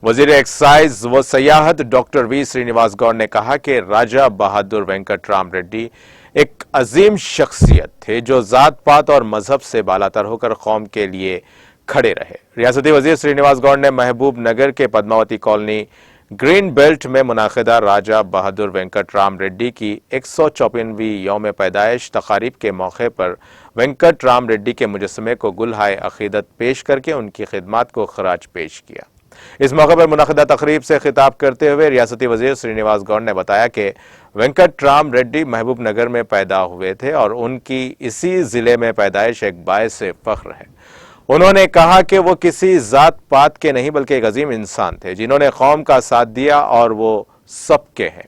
वजीर एक्साइज व सयाहत doctor V Srinivas Gaur ने कहा कि राजा बहादुर वेंकटराम रेड्डी एक अजीम शख्सियत थे जो जात पात और मजहब से बालातर होकर कौम के लिए खड़े रहे। रियासती वजीर श्रीनिवास गौड़ ने महबूब नगर के पद्मावती कॉलोनी ग्रीन बेल्ट में मुनाकिदा राजा बहादुर वेंकटराम रेड्डी की 154वीं यौम पैदाइश तकारीब के मौके पर वेंकटराम रेड्डी के मुजस्समे को गुलहाए अकीदत पेश करके उनकी खिदमात को खराज पेश किया। इस मौके पर मुनाकिदा तकरीब से खिताब करते हुए रियासती वजीर श्रीनिवास गौड़ ने बताया कि वेंकटराम रेड्डी महबूब नगर में पैदा हुए थे और उनकी इसी जिले में पैदाइश एक बायस फख्र है। उन्होंने कहा कि वो किसी जात पात के नहीं बल्कि एक अजीम इंसान थे जिन्होंने कौम का साथ दिया और वो सबके हैं।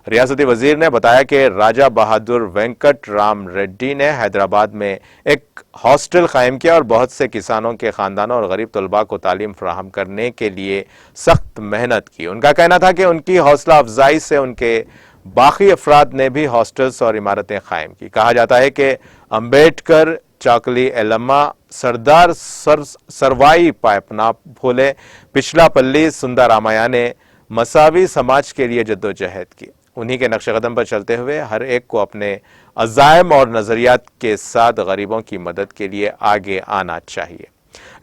रियासती वजीर ने बताया कि राजा बहादुर वेंकटराम रेड्डी ने हैदराबाद में एक हॉस्टल कायम किया और बहुत से किसानों के खानदानों और गरीब तलबा को तालीम फराहम करने के लिए सख्त मेहनत की। उनका कहना था कि उनकी हौसला अफजाई से उनके बाकी अफराद ने भी हॉस्टल्स और इमारतें कायम की। कहा जाता है कि अम्बेडकर, चाकली एलम्मा, सरदार सरवाई पायपना फूले, पिछला पल्ली, सुंदर रामाया ने मसावी समाज के लिए जद्दोजहद की। उन्हीं के नक्शे कदम पर चलते हुए हर एक को अपने अज़ाइम और नजरियात के साथ गरीबों की मदद के लिए आगे आना चाहिए।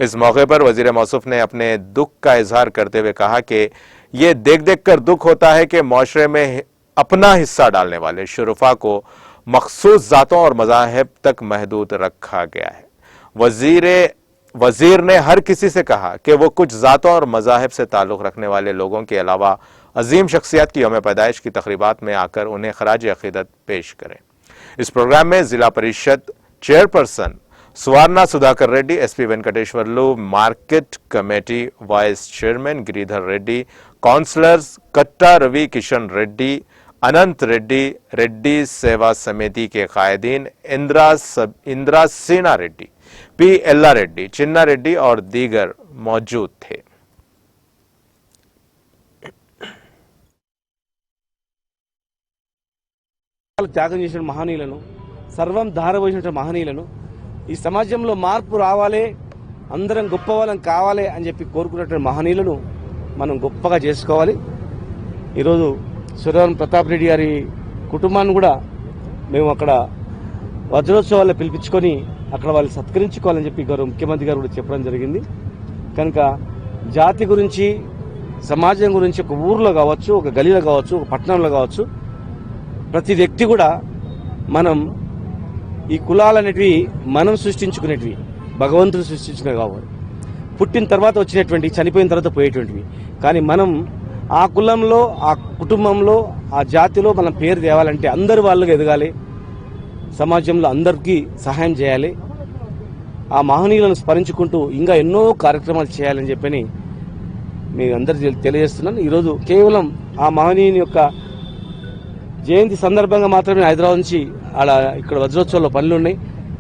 इस मौके पर वजीर मौसूफ ने अपने दुख का इजहार करते हुए कहा कि ये देख देख कर दुख होता है कि माशरे में अपना हिस्सा डालने वाले शुरफा को मखसूस जातों और मज़ाहिब तक महदूद रखा गया है। वजीर ने हर किसी से कहा कि वो कुछ जातों और मज़ाहिब से ताल्लुक़ रखने वाले लोगों के अलावा अजीम शख्सियत की यौम पैदाइश की तकरीबात में आकर उन्हें खराज अकीदत पेश करें। इस प्रोग्राम में जिला परिषद chairperson Suvarna Sudhakar Reddy, SP Venkateswarlu, market committee vice chairman Giridhar Reddy, councillors Katta Ravi Kishan Reddy, अनंत रेड्डी, रेड्डी सेवा समिति के कायदीन इंद्रा सेना रेड्डी, पी एल्ला रेड्डी, चिन्ना रेड्डी और दीगर मौजूद थे। త్యాగం చేసిన మహనీయులను సర్వం ధారపోసిన మహనీయులను ఈ సమాజంలో మార్పు రావాలి, అందరం గొప్పవాళ్ళం కావాలి అని చెప్పి కోరుకున్నటువంటి మహనీయులను మనం గొప్పగా చేసుకోవాలి। ఈరోజు సురవరం ప్రతాప్ రెడ్డి గారి కుటుంబాన్ని కూడా మేము అక్కడ వజ్రోత్సవాల్లో పిలిపించుకొని అక్కడ వాళ్ళు సత్కరించుకోవాలని చెప్పి గౌరవ ముఖ్యమంత్రి గారు కూడా చెప్పడం జరిగింది। కనుక జాతి గురించి, సమాజం గురించి ఒక ఊర్లో కావచ్చు, ఒక గలీలో కావచ్చు, ఒక పట్టణంలో కావచ్చు, ప్రతి వ్యక్తి కూడా మనం ఈ కులాలనేటివి మనం సృష్టించుకునేటివి, భగవంతుడు సృష్టించినవి కావాలి, పుట్టిన తర్వాత వచ్చినటువంటి, చనిపోయిన తర్వాత పోయేటువంటివి। కానీ మనం ఆ కులంలో, ఆ కుటుంబంలో, ఆ జాతిలో మనం పేరు తేవాలంటే అందరి వాళ్ళుగా ఎదగాలి, సమాజంలో అందరికీ సహాయం చేయాలి, ఆ మహనీయులను స్మరించుకుంటూ ఇంకా ఎన్నో కార్యక్రమాలు చేయాలని చెప్పని మీ అందరికీ తెలియజేస్తున్నాను। ఈరోజు కేవలం ఆ మహనీయుని యొక్క జయంతి సందర్భంగా మాత్రమే హైదరాబాద్ నుంచి అలా ఇక్కడ వజ్రోత్సవంలో పనులు ఉన్నాయి,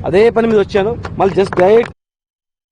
అదే పని మీద వచ్చాను। మళ్ళీ జస్ట్ డైరెక్ట్